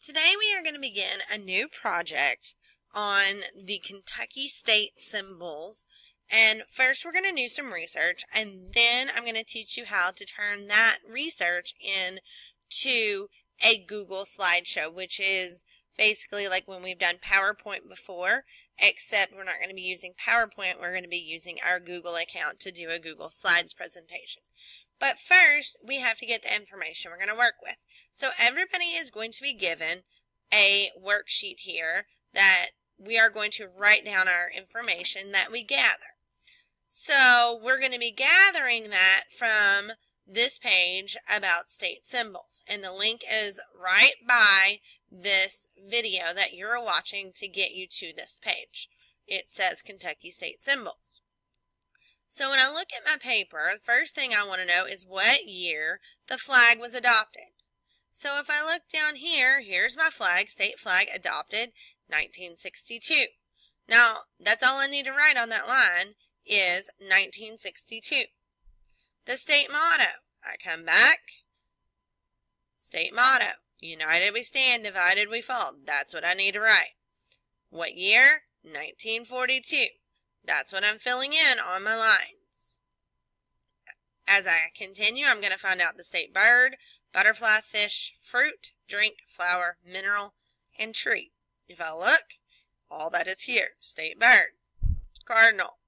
Today we are going to begin a new project on the Kentucky state symbols. And first we're going to do some research, and then I'm going to teach you how to turn that research into a Google slideshow, which is basically like when we've done PowerPoint before, except we're not going to be using PowerPoint, we're going to be using our Google account to do a Google Slides presentation. But first, we have to get the information we're going to work with. So everybody is going to be given a worksheet here that we are going to write down our information that we gather. So we're going to be gathering that from this page about state symbols. And the link is right by this video that you're watching to get you to this page. It says Kentucky state symbols. So when I look at my paper, the first thing I want to know is what year the flag was adopted. So if I look down here, here's my flag, state flag, adopted 1962. Now, that's all I need to write on that line is 1962. The state motto, I come back, state motto, united we stand, divided we fall. That's what I need to write. What year? 1942. That's what I'm filling in on my lines. As I continue, I'm going to find out the state bird, butterfly, fish, fruit, drink, flower, mineral, and tree. If I look, all that is here. State bird, cardinal,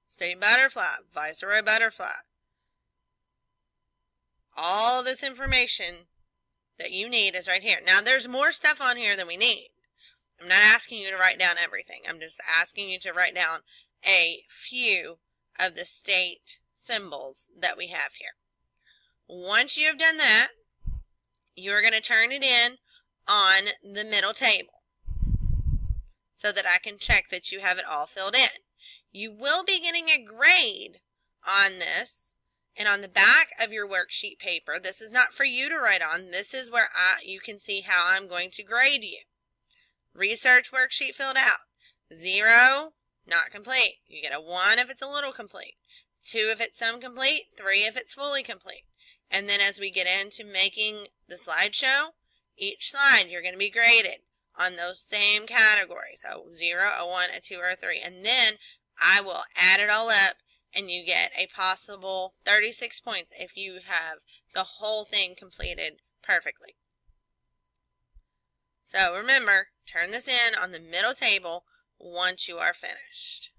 state butterfly, viceroy butterfly. All this information that you need is right here. Now, there's more stuff on here than we need. I'm not asking you to write down everything. I'm just asking you to write down a few of the state symbols that we have here. Once you have done that, you're going to turn it in on the middle table so that I can check that you have it all filled in. You will be getting a grade on this, and on the back of your worksheet paper, this is not for you to write on. This is where you can see how I'm going to grade you. Research worksheet filled out. 0, not complete. You get a 1 if it's a little complete. 2 if it's some complete. 3 if it's fully complete. And then as we get into making the slideshow, each slide you're going to be graded on those same categories. A 0, a 1, a 2, or a 3. And then I will add it all up and you get a possible 36 points if you have the whole thing completed perfectly. So remember, turn this in on the middle table once you are finished.